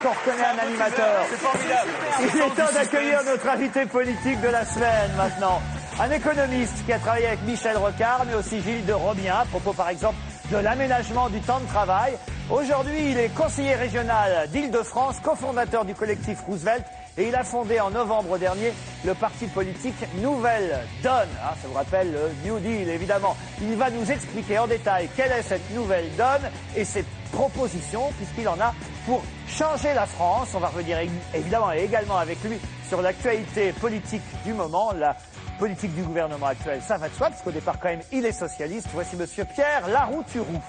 qu'on reconnaît un animateur. C'est formidable. Il est temps d'accueillir notre invité politique de la semaine maintenant. Un économiste qui a travaillé avec Michel Rocard, mais aussi Gilles de Romien, à propos par exemple de l'aménagement du temps de travail. Aujourd'hui, il est conseiller régional d'Île-de-France, cofondateur du collectif Roosevelt, et il a fondé en novembre dernier le parti politique Nouvelle Donne. Ah, ça vous rappelle le New Deal, évidemment. Il va nous expliquer en détail quelle est cette Nouvelle Donne et ses propositions, puisqu'il en a pour changer la France. On va revenir évidemment et également avec lui sur l'actualité politique du moment, la politique du gouvernement actuel. Ça va de soi, parce qu'au départ, quand même, il est socialiste. Voici monsieur Pierre Larouturou.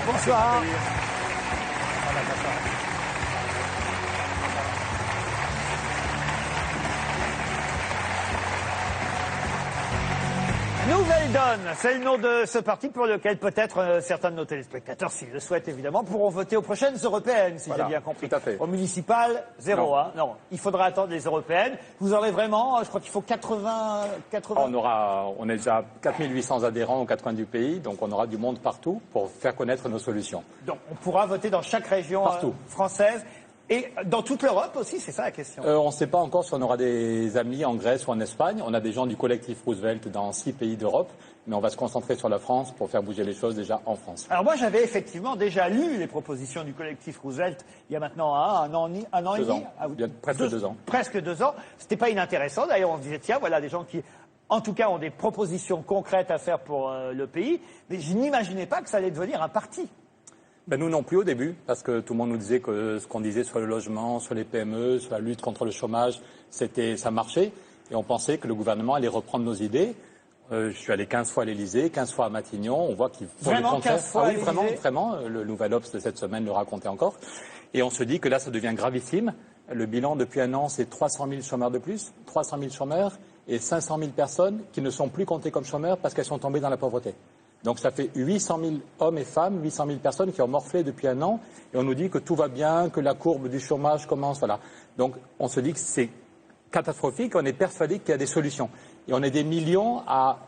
Bonsoir. Nouvelle Donne, c'est le nom de ce parti pour lequel peut-être certains de nos téléspectateurs, s'ils le souhaitent évidemment, pourront voter aux prochaines européennes, si j'ai bien compris. Tout à fait. Au municipal, 0. Non, il faudra attendre les européennes. Vous aurez vraiment, je crois qu'il faut 80... On est déjà 4800 adhérents aux 4 coins du pays, donc on aura du monde partout pour faire connaître nos solutions. Donc on pourra voter dans chaque région française. Et dans toute l'Europe aussi, c'est ça la question. On ne sait pas encore si on aura des amis en Grèce ou en Espagne. On a des gens du collectif Roosevelt dans 6 pays d'Europe, mais on va se concentrer sur la France pour faire bouger les choses déjà en France. Alors moi, j'avais effectivement déjà lu les propositions du collectif Roosevelt il y a maintenant un an et demi. Il y a presque 2 ans. Presque 2 ans. C'était pas inintéressant. D'ailleurs, on se disait, tiens, voilà des gens qui, en tout cas, ont des propositions concrètes à faire pour le pays. Mais je n'imaginais pas que ça allait devenir un parti. Ben nous non plus au début, parce que tout le monde nous disait que ce qu'on disait sur le logement, sur les PME, sur la lutte contre le chômage, ça marchait. Et on pensait que le gouvernement allait reprendre nos idées. Je suis allé 15 fois à l'Élysée, 15 fois à Matignon. On voit qu'ils font le contraire. 15 fois à l'Élysée. Vraiment. Le Nouvel Obs de cette semaine le racontait encore. Et on se dit que là, ça devient gravissime. Le bilan depuis un an, c'est 300 000 chômeurs de plus, 300 000 chômeurs et 500 000 personnes qui ne sont plus comptées comme chômeurs parce qu'elles sont tombées dans la pauvreté. Donc ça fait 800 000 hommes et femmes, 800 000 personnes qui ont morflé depuis un an et on nous dit que tout va bien, que la courbe du chômage commence, voilà. Donc on se dit que c'est catastrophique, on est persuadé qu'il y a des solutions. Et on est des millions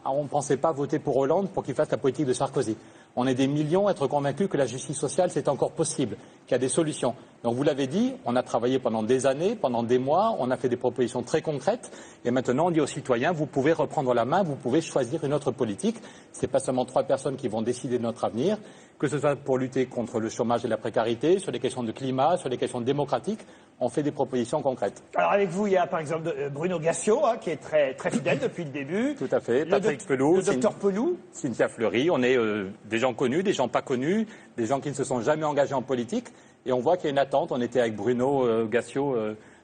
on ne pensait pas voter pour Hollande pour qu'il fasse la politique de Sarkozy. On est des millions à être convaincus que la justice sociale, c'est encore possible, qu'il y a des solutions. Donc vous l'avez dit, on a travaillé pendant des années, pendant des mois, on a fait des propositions très concrètes. Et maintenant, on dit aux citoyens, vous pouvez reprendre la main, vous pouvez choisir une autre politique. Ce n'est pas seulement 3 personnes qui vont décider de notre avenir, que ce soit pour lutter contre le chômage et la précarité, sur les questions de climat, sur les questions démocratiques. On fait des propositions concrètes. Alors avec vous, il y a par exemple Bruno Gassio, qui est très, très fidèle depuis le début. Tout à fait. Patrick Pelou. Le docteur Pelou. Cynthia Fleury. On est des gens connus, des gens pas connus, des gens qui ne se sont jamais engagés en politique. Et on voit qu'il y a une attente. On était avec Bruno Gassio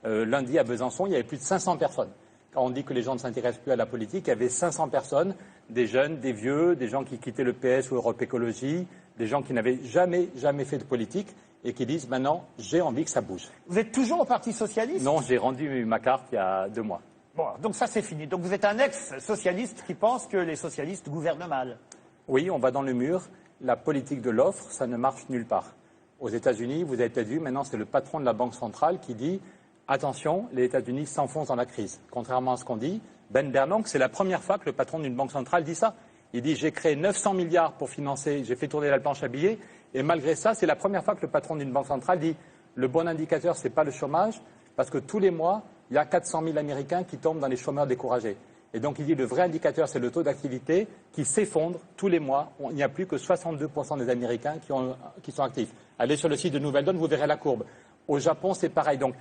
lundi à Besançon. Il y avait plus de 500 personnes. Quand on dit que les gens ne s'intéressent plus à la politique, il y avait 500 personnes, des jeunes, des vieux, des gens qui quittaient le PS ou Europe Écologie, des gens qui n'avaient jamais fait de politique et qui disent maintenant, j'ai envie que ça bouge. Vous êtes toujours au Parti Socialiste ? Non, j'ai rendu ma carte il y a 2 mois. Bon, donc ça c'est fini. Donc vous êtes un ex-socialiste qui pense que les socialistes gouvernent mal. Oui, on va dans le mur. La politique de l'offre, ça ne marche nulle part. Aux États-Unis, vous avez peut-être vu, maintenant c'est le patron de la Banque centrale qui dit attention, les États-Unis s'enfoncent dans la crise. Contrairement à ce qu'on dit, Ben Bernanke, c'est la première fois que le patron d'une banque centrale dit ça. Il dit j'ai créé 900 milliards pour financer, j'ai fait tourner la planche à billets, et malgré ça, c'est la première fois que le patron d'une banque centrale dit le bon indicateur, ce n'est pas le chômage, parce que tous les mois, il y a 400 000 Américains qui tombent dans les chômeurs découragés. Et donc il dit le vrai indicateur, c'est le taux d'activité qui s'effondre tous les mois. Il n'y a plus que 62% des Américains qui sont actifs. Allez sur le site de Nouvelle Donne, vous verrez la courbe. Au Japon, c'est pareil. Donc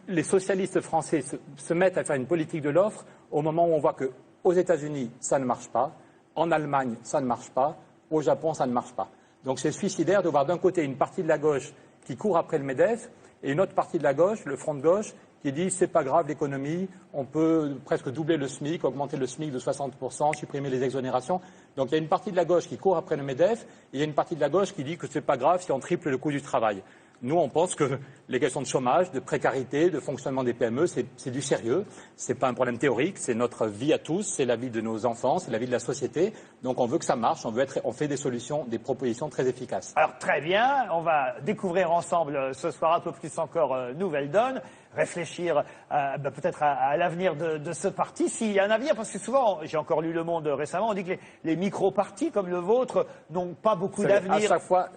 les socialistes français se mettent à faire une politique de l'offre au moment où on voit qu'aux États-Unis, ça ne marche pas. En Allemagne, ça ne marche pas. Au Japon, ça ne marche pas. Donc c'est suicidaire de voir d'un côté une partie de la gauche qui court après le MEDEF et une autre partie de la gauche, le front de gauche, qui dit c'est pas grave l'économie, on peut presque doubler le SMIC, augmenter le SMIC de 60%, supprimer les exonérations. Donc il y a une partie de la gauche qui court après le MEDEF et il y a une partie de la gauche qui dit que c'est pas grave si on triple le coût du travail. Nous, on pense que les questions de chômage, de précarité, de fonctionnement des PME, c'est du sérieux. C'est pas un problème théorique, c'est notre vie à tous, c'est la vie de nos enfants, c'est la vie de la société. Donc on veut que ça marche, on fait des solutions, des propositions très efficaces. Alors très bien, on va découvrir ensemble ce soir un peu plus encore Nouvelle Donne, réfléchir peut-être à l'avenir de ce parti, s'il y a un avenir, parce que souvent, j'ai encore lu Le Monde récemment, on dit que les micro-partis comme le vôtre n'ont pas beaucoup d'avenir. À chaque fois,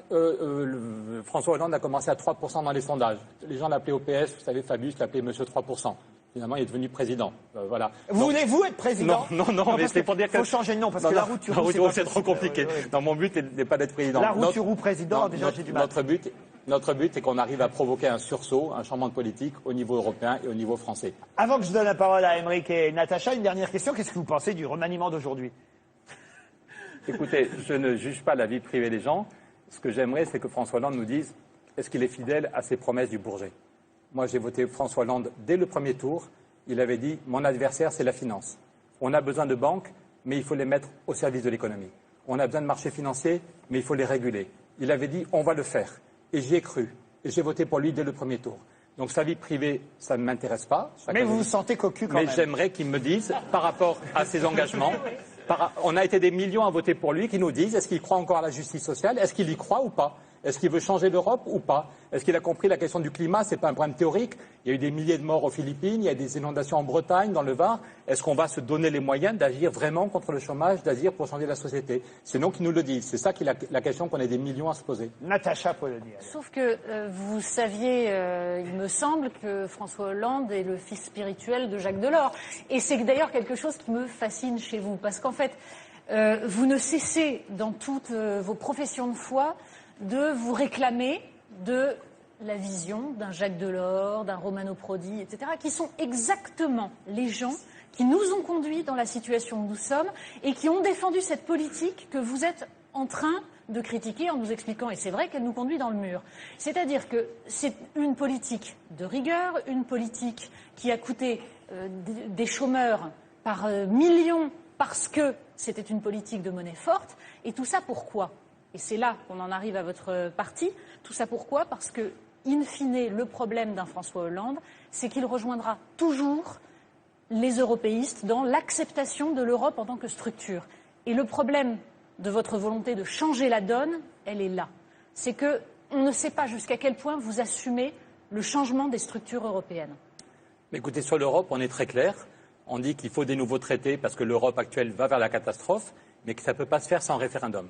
François Hollande a commencé à 3% dans les sondages. Les gens l'appelaient au PS, vous savez, Fabius l'appelait Monsieur 3%. Finalement, il est devenu président. Voilà. Voulez-vous être président? Non, mais c'est pour dire qu'il faut changer de nom, parce que la route sur roue, c'est trop compliqué. Non, mon but n'est pas d'être président. La route sur roue président, déjà, j'ai du mal. Notre but est qu'on arrive à provoquer un sursaut, un changement de politique au niveau européen et au niveau français. Avant que je donne la parole à Aymeric et Natacha, une dernière question. Qu'est-ce que vous pensez du remaniement d'aujourd'hui? Écoutez, je ne juge pas la vie privée des gens. Ce que j'aimerais, c'est que François Hollande nous dise est-ce qu'il est fidèle à ses promesses du Bourget. Moi, j'ai voté François Hollande dès le premier tour. Il avait dit mon adversaire, c'est la finance. On a besoin de banques, mais il faut les mettre au service de l'économie. On a besoin de marchés financiers, mais il faut les réguler. Il avait dit on va le faire. Et j'y ai cru. Et j'ai voté pour lui dès le premier tour. Donc sa vie privée, ça ne m'intéresse pas. Mais vous vous sentez cocu quand même. Mais j'aimerais qu'il me dise, par rapport à ses engagements, on a été des millions à voter pour lui, qui nous disent est-ce qu'il croit encore à la justice sociale? Est-ce qu'il y croit ou pas? Est-ce qu'il veut changer l'Europe ou pas? Est-ce qu'il a compris la question du climat? Ce n'est pas un problème théorique. Il y a eu des milliers de morts aux Philippines, il y a des inondations en Bretagne, dans le Var. Est-ce qu'on va se donner les moyens d'agir vraiment contre le chômage, d'agir pour changer la société? C'est non qu'ils nous le disent. C'est ça qui est la question qu'on est des millions à se poser. Natacha Polony. Sauf que vous saviez, il me semble, que François Hollande est le fils spirituel de Jacques Delors. Et c'est d'ailleurs quelque chose qui me fascine chez vous. Parce qu'en fait, vous ne cessez dans toutes vos professions de foi de vous réclamer de la vision d'un Jacques Delors, d'un Romano Prodi, etc., qui sont exactement les gens qui nous ont conduits dans la situation où nous sommes et qui ont défendu cette politique que vous êtes en train de critiquer en nous expliquant, et c'est vrai qu'elle nous conduit dans le mur. C'est-à-dire que c'est une politique de rigueur, une politique qui a coûté des chômeurs par millions parce que c'était une politique de monnaie forte, et tout ça pourquoi ? Et c'est là qu'on en arrive à votre parti. Tout ça pourquoi? Parce que, in fine, le problème d'un François Hollande, c'est qu'il rejoindra toujours les européistes dans l'acceptation de l'Europe en tant que structure. Et le problème de votre volonté de changer la donne, elle est là. C'est qu'on ne sait pas jusqu'à quel point vous assumez le changement des structures européennes. Mais écoutez, sur l'Europe, on est très clair. On dit qu'il faut des nouveaux traités parce que l'Europe actuelle va vers la catastrophe, mais que ça ne peut pas se faire sans référendum.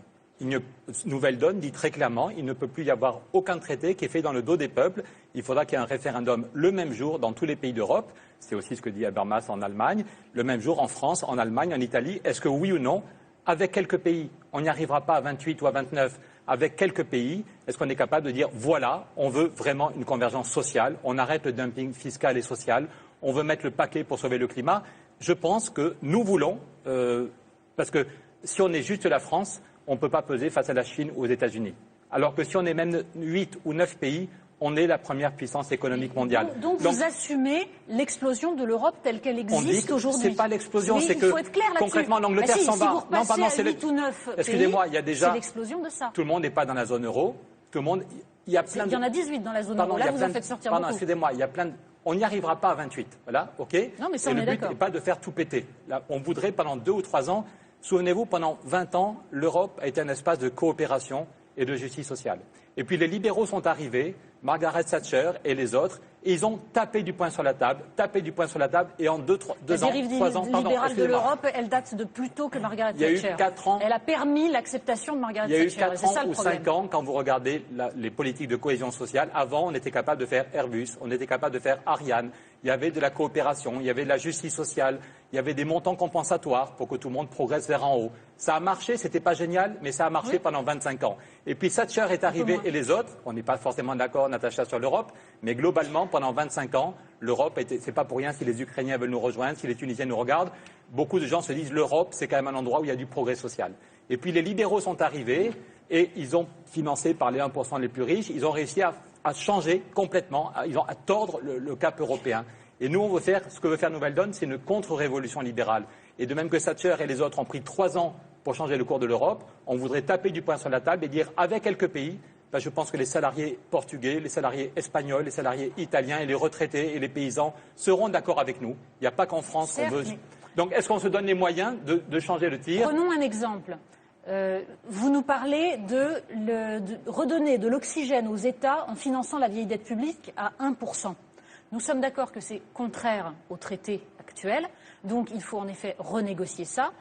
Nouvelle Donne dit très clairement il ne peut plus y avoir aucun traité qui est fait dans le dos des peuples. Il faudra qu'il y ait un référendum le même jour dans tous les pays d'Europe. C'est aussi ce que dit Habermas en Allemagne. Le même jour en France, en Allemagne, en Italie. Est-ce que oui ou non, avec quelques pays, on n'y arrivera pas à 28 ou à 29, avec quelques pays, est-ce qu'on est capable de dire voilà, on veut vraiment une convergence sociale, on arrête le dumping fiscal et social, on veut mettre le paquet pour sauver le climat? Je pense que nous voulons, parce que si on est juste la France, on ne peut pas peser face à la Chine ou aux États-Unis. Alors que si on est même 8 ou 9 pays, on est la première puissance économique mondiale. Donc vous assumez l'explosion de l'Europe telle qu'elle existe aujourd'hui. C'est pas l'explosion, c'est que concrètement l'Angleterre s'en va. Si non, pardon, c'est 8 ou 9 excusez-moi, il y a déjà. C'est l'explosion de ça. Tout le monde n'est pas dans la zone euro. Tout le monde. Il y en a 18 dans la zone euro. Là, vous en faites sortir beaucoup. Excusez-moi, il y a plein de. On n'y arrivera pas à 28. Voilà, ok. Non, mais ça, on est d'accord. Le but n'est pas de faire tout péter. Là, on voudrait pendant 2 ou 3 ans. Souvenez-vous, pendant 20 ans, l'Europe a été un espace de coopération et de justice sociale. Et puis les libéraux sont arrivés, Margaret Thatcher et les autres, et ils ont tapé du poing sur la table, et en 2 ans, 3 ans... La dérive libérale de l'Europe, elle date de plus tôt que Margaret Thatcher. Il y a eu 4 ans... Elle a permis l'acceptation de Margaret Thatcher. Il y a eu 4 ans ou 5 ans, quand vous regardez les politiques de cohésion sociale, avant, on était capable de faire Airbus, on était capable de faire Ariane, il y avait de la coopération, il y avait de la justice sociale, il y avait des montants compensatoires pour que tout le monde progresse vers en haut. Ça a marché, c'était pas génial, mais ça a marché pendant 25 ans. Et puis Thatcher est arrivé et les autres, on n'est pas forcément d'accord, Natacha, sur l'Europe, mais globalement, pendant 25 ans, l'Europe, c'est pas pour rien si les Ukrainiens veulent nous rejoindre, si les Tunisiens nous regardent, beaucoup de gens se disent l'Europe, c'est quand même un endroit où il y a du progrès social. Et puis les libéraux sont arrivés et ils ont financé par les 1% les plus riches, ils ont réussi à changer complètement, à tordre le cap européen. Et nous, ce que veut faire Nouvelle Donne, c'est une contre-révolution libérale. Et de même que Thatcher et les autres ont pris 3 ans pour changer le cours de l'Europe, on voudrait taper du poing sur la table et dire, avec quelques pays, je pense que les salariés portugais, les salariés espagnols, les salariés italiens et les retraités et les paysans seront d'accord avec nous. Il n'y a pas qu'en France qu'on veut... Mais... Donc, est-ce qu'on se donne les moyens de changer le tir? Prenons un exemple. Vous nous parlez de redonner de l'oxygène aux États en finançant la vieille dette publique à 1%. Nous sommes d'accord que c'est contraire au traité actuel, donc il faut en effet renégocier ça.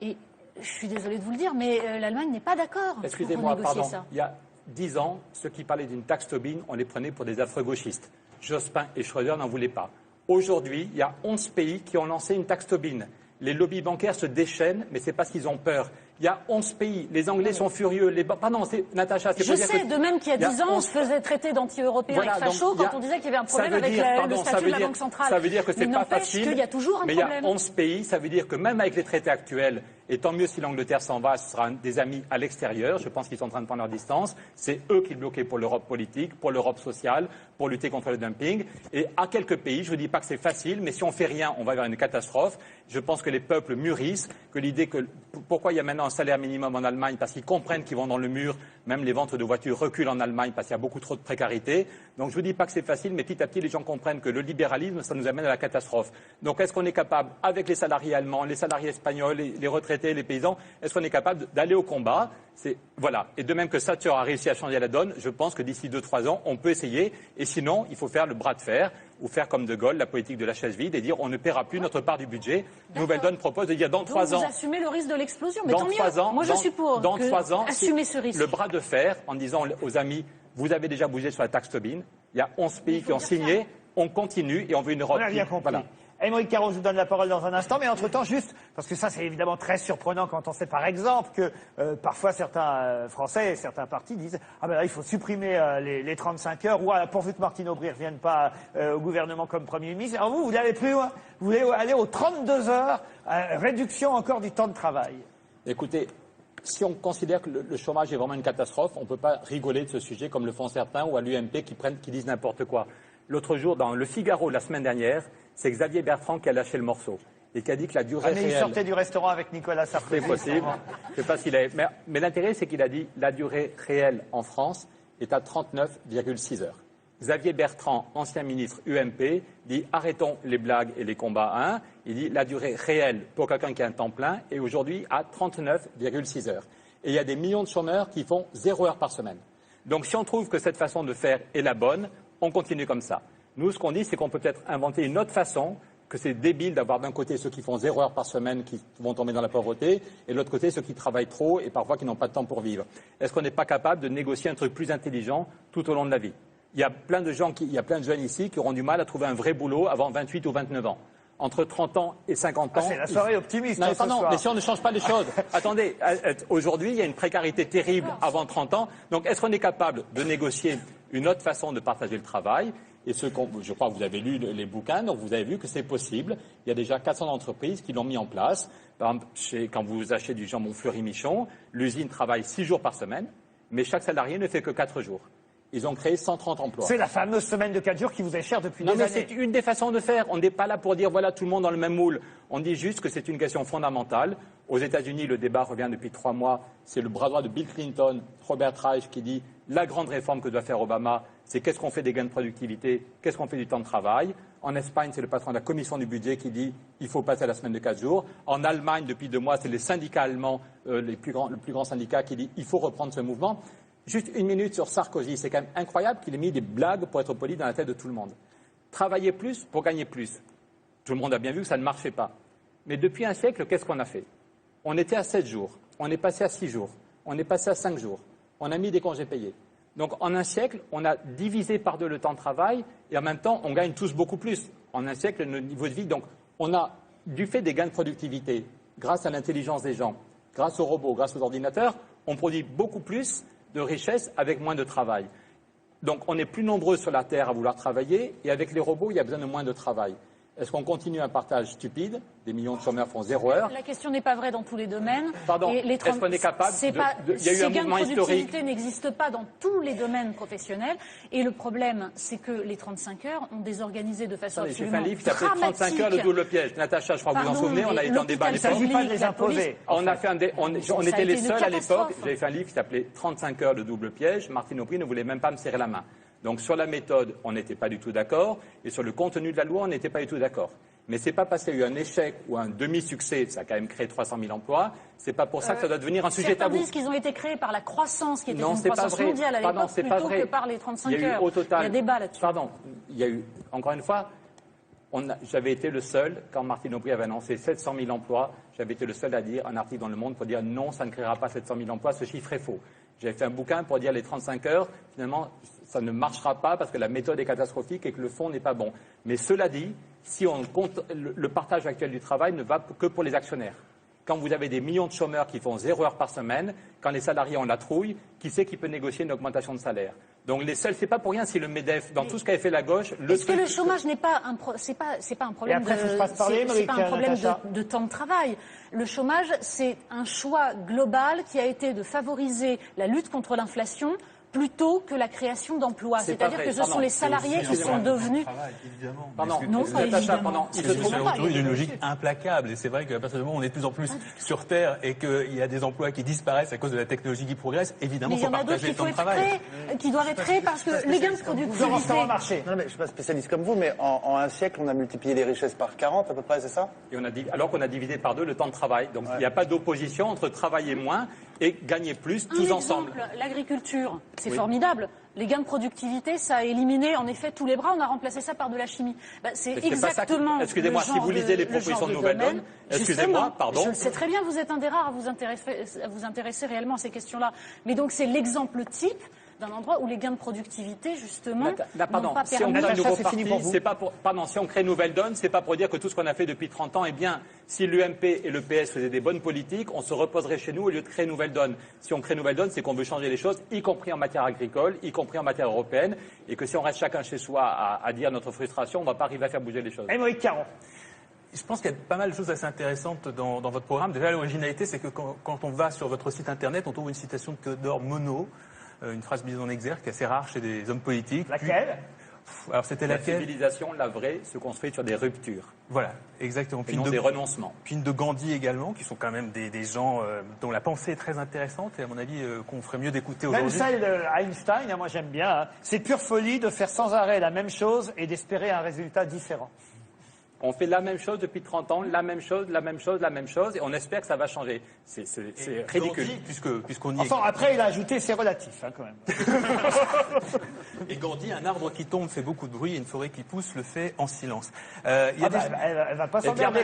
Et je suis désolée de vous le dire, mais l'Allemagne n'est pas d'accord pour renégocier ça. Il y a 10 ans, ceux qui parlaient d'une taxe Tobin, on les prenait pour des affreux gauchistes. Jospin et Schröder n'en voulaient pas. Aujourd'hui, il y a 11 pays qui ont lancé une taxe Tobin. Les lobbies bancaires se déchaînent, mais c'est parce qu'ils ont peur. Il y a 11 pays. Les Anglais sont furieux. Pardon, Natacha, c'est pour dire que... Je sais, de même qu'il y a 10 ans, on se faisait traiter d'anti-européens et fachos quand on disait qu'il y avait un problème avec le statut de la Banque centrale. Ça veut dire que c'est pas facile. Qu'il y a toujours un problème. Mais il y a 11 pays. Ça veut dire que même avec les traités actuels, et tant mieux si l'Angleterre s'en va, ce sera des amis à l'extérieur. Je pense qu'ils sont en train de prendre leur distance. C'est eux qui bloquaient pour l'Europe politique, pour l'Europe sociale, pour lutter contre le dumping. Et à quelques pays, je ne vous dis pas que c'est facile, mais si on ne fait rien, on va vers une catastrophe. Je pense que les peuples mûrissent, que l'idée que... Pourquoi il y a maintenant un salaire minimum en Allemagne? Parce qu'ils comprennent qu'ils vont dans le mur. Même les ventes de voitures reculent en Allemagne parce qu'il y a beaucoup trop de précarité. Donc je ne vous dis pas que c'est facile, mais petit à petit, les gens comprennent que le libéralisme, ça nous amène à la catastrophe. Donc est-ce qu'on est capable, avec les salariés allemands, les salariés espagnols, les retraités, les paysans, est-ce qu'on est capable d'aller au combat? Voilà. Et de même que Thatcher a réussi à changer la donne, je pense que d'ici 2-3 ans, on peut essayer. Et sinon, il faut faire le bras de fer ou faire comme De Gaulle, la politique de la chaise vide et dire on ne paiera plus notre part du budget. Nouvelle donne propose de dire dans 3 ans. Vous assumez le risque de l'explosion, mais dans tant 3 ans, mieux. Moi, je suis pour dans 3 ans, assumer ce risque. Le bras de fer en disant aux amis, vous avez déjà bougé sur la taxe Tobin. Il y a 11 pays qui ont signé. On continue et on veut une Europe. On a bien compris. Voilà. Émeric Caron, je vous donne la parole dans un instant, mais entre-temps, juste, parce que ça c'est évidemment très surprenant quand on sait par exemple que parfois certains Français et certains partis disent « Ah ben là, il faut supprimer les 35 heures, ou pourvu que Martine Aubry ne revienne pas au gouvernement comme Premier ministre ». Alors vous voulez aller plus loin, vous voulez aller aux 32 heures, réduction encore du temps de travail. Écoutez, si on considère que le chômage est vraiment une catastrophe, on ne peut pas rigoler de ce sujet comme le font certains ou à l'UMP qui disent n'importe quoi. L'autre jour, dans Le Figaro, la semaine dernière, c'est Xavier Bertrand qui a lâché le morceau et qui a dit que la durée réelle... Il sortait du restaurant avec Nicolas Sarkozy. C'est possible. Je ne sais pas s'il a... Mais l'intérêt, c'est qu'il a dit la durée réelle en France est à 39,6 heures. Xavier Bertrand, ancien ministre UMP, dit arrêtons les blagues et les combats à 1. Il dit la durée réelle pour quelqu'un qui a un temps plein est aujourd'hui à 39,6 heures. Et il y a des millions de chômeurs qui font 0 heure par semaine. Donc si on trouve que cette façon de faire est la bonne, on continue comme ça. Nous, ce qu'on dit, c'est qu'on peut peut-être inventer une autre façon, que c'est débile d'avoir d'un côté ceux qui font 0 heure par semaine qui vont tomber dans la pauvreté, et de l'autre côté ceux qui travaillent trop et parfois qui n'ont pas de temps pour vivre. Est-ce qu'on n'est pas capable de négocier un truc plus intelligent tout au long de la vie? Il y a plein de jeunes ici qui auront du mal à trouver un vrai boulot avant 28 ou 29 ans. Entre 30 ans et 50 ans... c'est la soirée optimiste. Non, ce soir. mais si on ne change pas les choses... Attendez, aujourd'hui, il y a une précarité terrible avant 30 ans. Donc, est-ce qu'on est capable de négocier une autre façon de partager le travail? Et je crois que vous avez lu les bouquins, donc vous avez vu que c'est possible. Il y a déjà 400 entreprises qui l'ont mis en place. Par exemple, quand vous achetez du jambon Fleury-Michon, l'usine travaille 6 jours par semaine, mais chaque salarié ne fait que 4 jours. Ils ont créé 130 emplois. C'est la fameuse semaine de 4 jours qui vous est chère depuis des années. Non, mais c'est une des façons de faire. On n'est pas là pour dire voilà tout le monde dans le même moule. On dit juste que c'est une question fondamentale. Aux États-Unis, le débat revient depuis 3 mois. C'est le bras droit de Bill Clinton, Robert Reich, qui dit la grande réforme que doit faire Obama, c'est qu'est-ce qu'on fait des gains de productivité, qu'est-ce qu'on fait du temps de travail. En Espagne, c'est le patron de la commission du budget qui dit il faut passer à la semaine de 4 jours. En Allemagne, depuis 2 mois, c'est les syndicats allemands, le plus grand syndicat qui dit il faut reprendre ce mouvement. Juste une minute sur Sarkozy. C'est quand même incroyable qu'il ait mis des blagues, pour être poli, dans la tête de tout le monde. Travailler plus pour gagner plus. Tout le monde a bien vu que ça ne marchait pas. Mais depuis un siècle, qu'est-ce qu'on a fait? On était à 7 jours. On est passé à 6 jours. On est passé à 5 jours. On a mis des congés payés. Donc en un siècle, on a divisé par 2 le temps de travail et en même temps, on gagne tous beaucoup plus. En un siècle, le niveau de vie. Donc on a, du fait des gains de productivité, grâce à l'intelligence des gens, grâce aux robots, grâce aux ordinateurs, on produit beaucoup plus de richesse avec moins de travail. Donc on est plus nombreux sur la Terre à vouloir travailler et avec les robots, il y a besoin de moins de travail. Est-ce qu'on continue un partage stupide? Des millions de chômeurs font 0 heure. La question n'est pas vraie dans tous les domaines. Pardon, et les est-ce qu'on est capable il y a eu un mouvement historique. Ces gains de productivité n'existent pas dans tous les domaines professionnels. Et le problème, c'est que les 35 heures ont désorganisé de façon absolument dramatique. J'ai fait un livre qui s'appelait 35 heures, le double piège. Natacha, je crois que vous en souvenez, on a été en débat à l'époque. Il ne s'agit pas de les imposer. On était les seuls à l'époque. J'avais fait un livre qui s'appelait 35 heures, le double piège. Martine Aubry ne voulait même pas me serrer la main. Donc sur la méthode, on n'était pas du tout d'accord, et sur le contenu de la loi, on n'était pas du tout d'accord. Mais c'est pas parce qu'il y a eu un échec ou un demi-succès, ça a quand même créé 300 000 emplois, c'est pas pour ça que ça doit devenir un sujet tabou. Certains disent qu'ils ont été créés par la croissance, qui était une croissance mondiale à l'époque, plutôt que par les 35 heures. Il y a débat là-dessus. Pardon, il y a eu, encore une fois, j'avais été le seul, quand Martine Aubry avait annoncé 700 000 emplois, j'avais été le seul à dire un article dans Le Monde pour dire non, ça ne créera pas 700 000 emplois, ce chiffre est faux. J'avais fait un bouquin pour dire les 35 heures, finalement, ça ne marchera pas parce que la méthode est catastrophique et que le fond n'est pas bon. Mais cela dit, si on compte, le partage actuel du travail ne va que pour les actionnaires. Quand vous avez des millions de chômeurs qui font 0 heure par semaine, quand les salariés ont la trouille, qui c'est qui peut négocier une augmentation de salaire? Donc les seuls, c'est pas pour rien si le MEDEF, dans tout ce qu'avait fait la gauche, est-ce que le chômage n'est pas c'est pas un problème de temps de travail. Le chômage, c'est un choix global qui a été de favoriser la lutte contre l'inflation plutôt que la création d'emplois. C'est-à-dire que ce sont les salariés qui sont devenus... Pardon, non, pas évidemment. C'est une logique implacable. Et c'est vrai qu'à partir du moment où on est de plus en plus sur Terre et qu'il y a des emplois qui disparaissent à cause de la technologie qui progresse, évidemment, il faut partager le temps de travail. Qui doivent être créés parce que les gains de productivité... Non, mais je ne suis pas spécialiste comme vous, mais en un siècle, on a multiplié les richesses par 40 à peu près, c'est ça? Et alors qu'on a divisé par 2 le temps de travail. Donc il n'y a pas d'opposition entre travailler moins et gagner plus tous ensemble. L'agriculture, c'est formidable. Les gains de productivité, ça a éliminé en effet tous les bras, on a remplacé ça par de la chimie. C'est exactement. Excusez-moi, si vous lisez les propositions de Nouvelle Donne, excusez-moi, pardon. Je sais très bien, vous êtes un des rares à vous intéresser réellement à ces questions-là. Mais donc c'est l'exemple type d'un endroit où les gains de productivité, justement, n'ont pas permis... Si on crée Nouvelle Donne, c'est pas pour dire que tout ce qu'on a fait depuis 30 ans est bien. Si l'UMP et le PS faisaient des bonnes politiques, on se reposerait chez nous au lieu de créer Nouvelle Donne. Si on crée Nouvelle Donne, c'est qu'on veut changer les choses, y compris en matière agricole, y compris en matière européenne, et que si on reste chacun chez soi à dire notre frustration, on ne va pas arriver à faire bouger les choses. Émeric Caron. Je pense qu'il y a pas mal de choses assez intéressantes dans votre programme. Déjà, l'originalité, c'est que quand on va sur votre site internet, on trouve une citation de Théodore Monod, une phrase mise en exergue, assez rare chez des hommes politiques. Laquelle? Alors c'était la civilisation, la vraie, se construit sur des ruptures. Voilà, exactement. Puis des renoncements. Puis de Gandhi également, qui sont quand même des gens dont la pensée est très intéressante et à mon avis qu'on ferait mieux d'écouter aujourd'hui. Même celle d'Einstein, moi j'aime bien. C'est pure folie de faire sans arrêt la même chose et d'espérer un résultat différent. On fait la même chose depuis 30 ans, la même chose, et on espère que ça va changer. C'est ridicule. Puisqu'on y est. Enfin, après, il a ajouté, c'est relatif, quand même. Et Gandhi, un arbre qui tombe fait beaucoup de bruit et une forêt qui pousse le fait en silence. Elle va pas s'emmerder.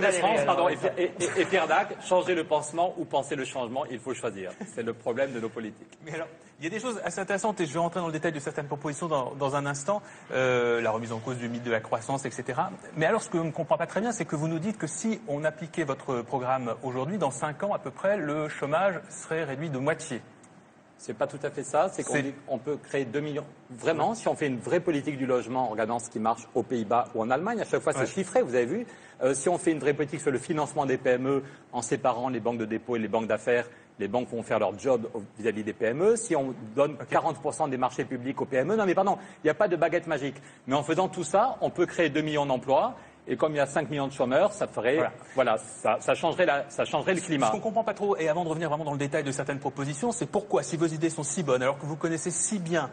Et Pierre Dac, changer le pansement ou penser le changement, il faut choisir. C'est le problème de nos politiques. Mais alors, il y a des choses assez intéressantes et je vais rentrer dans le détail de certaines propositions dans un instant. La remise en cause du mythe de la croissance, etc. Mais alors, ce que je ne comprends pas très bien, c'est que vous nous dites que si on appliquait votre programme aujourd'hui, dans 5 ans à peu près, le chômage serait réduit de moitié. C'est pas tout à fait ça. C'est qu'on peut créer 2 millions. Vraiment, si on fait une vraie politique du logement en regardant ce qui marche aux Pays-Bas ou en Allemagne, à chaque fois c'est chiffré, vous avez vu. Si on fait une vraie politique sur le financement des PME en séparant les banques de dépôt et les banques d'affaires, les banques vont faire leur job vis-à-vis des PME. Si on donne 40% des marchés publics aux PME, non mais pardon, il n'y a pas de baguette magique. Mais en faisant tout ça, on peut créer 2 millions d'emplois. Et comme il y a 5 millions de chômeurs, ça ferait, ça changerait le climat. Ce qu'on ne comprend pas trop, et avant de revenir vraiment dans le détail de certaines propositions, c'est pourquoi, si vos idées sont si bonnes, alors que vous connaissez si bien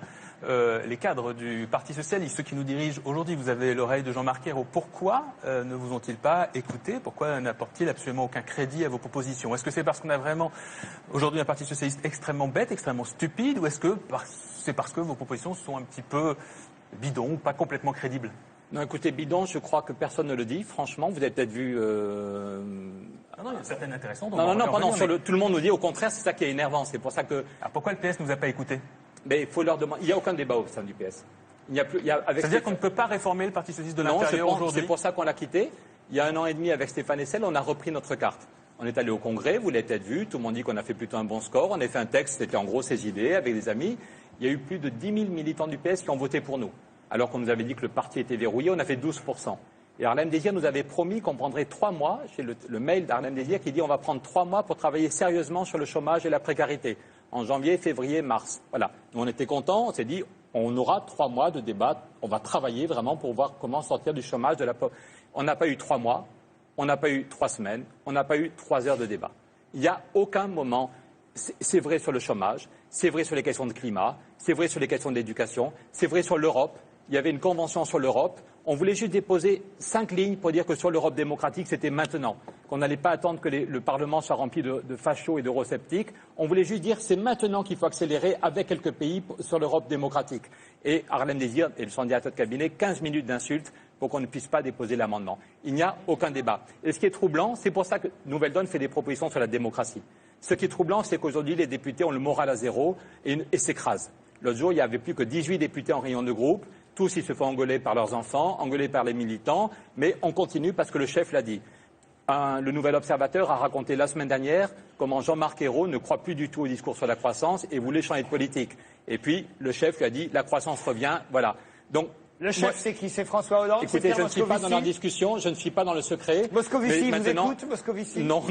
les cadres du Parti socialiste, ceux qui nous dirigent aujourd'hui, vous avez l'oreille de Jean-Marc Ayrault, pourquoi ne vous ont-ils pas écouté? Pourquoi n'apportent-ils absolument aucun crédit à vos propositions? Est-ce que c'est parce qu'on a vraiment aujourd'hui un Parti socialiste extrêmement bête, extrêmement stupide, ou est-ce que c'est parce que vos propositions sont un petit peu bidons, pas complètement crédibles? Non, écoutez, bidon, je crois que personne ne le dit. Franchement, vous avez peut-être vu... Ah non, il y a certaines intéressantes. Tout le monde nous dit, au contraire, c'est ça qui est énervant. C'est pour ça que... Alors pourquoi le PS ne nous a pas écoutés? Mais il faut leur demander... Il n'y a aucun débat au sein du PS. C'est-à-dire qu'on ne peut pas réformer le Parti socialiste de l'intérieur aujourd'hui? C'est pour ça qu'on l'a quitté. Il y a 1 an et demi, avec Stéphane Hessel, on a repris notre carte. On est allé au Congrès, vous l'avez peut-être vu, tout le monde dit qu'on a fait plutôt un bon score. On a fait un texte, c'était en gros ses idées, avec des amis. Il y a eu plus de 10 000 militants du PS qui ont voté pour nous. Alors qu'on nous avait dit que le parti était verrouillé, on a fait 12%. Et Harlem Désir nous avait promis qu'on prendrait 3 mois, chez le mail d'Harlem Désir qui dit on va prendre 3 mois pour travailler sérieusement sur le chômage et la précarité, en janvier, février, mars. Voilà. Nous, on était contents, on s'est dit on aura 3 mois de débat, on va travailler vraiment pour voir comment sortir du chômage, de la pauvreté. On n'a pas eu 3 mois, on n'a pas eu 3 semaines, on n'a pas eu 3 heures de débat. Il n'y a aucun moment, c'est vrai sur le chômage, c'est vrai sur les questions de climat, c'est vrai sur les questions d'éducation, c'est vrai sur l'Europe. Il y avait une convention sur l'Europe. On voulait juste déposer 5 lignes pour dire que sur l'Europe démocratique, c'était maintenant, qu'on n'allait pas attendre que le Parlement soit rempli de fachos et d'eurosceptiques. On voulait juste dire c'est maintenant qu'il faut accélérer avec quelques pays sur l'Europe démocratique. Et Harlem Désir et son directeur de cabinet, 15 minutes d'insultes pour qu'on ne puisse pas déposer l'amendement. Il n'y a aucun débat. Et ce qui est troublant, c'est pour ça que Nouvelle Donne fait des propositions sur la démocratie. Ce qui est troublant, c'est qu'aujourd'hui, les députés ont le moral à zéro et s'écrasent. L'autre jour, il n'y avait plus que 18 députés en réunion de groupe. Tous, ils se font engueuler par leurs enfants, engueuler par les militants, mais on continue parce que le chef l'a dit. Le Nouvel Observateur a raconté la semaine dernière comment Jean-Marc Ayrault ne croit plus du tout au discours sur la croissance et voulait changer de politique. Et puis, le chef lui a dit la croissance revient, voilà. Donc, le chef, c'est qui? C'est François Hollande? Écoutez, je ne suis pas dans leur discussion, je ne suis pas dans le secret. Moscovici, vous écoute, Moscovici? Non,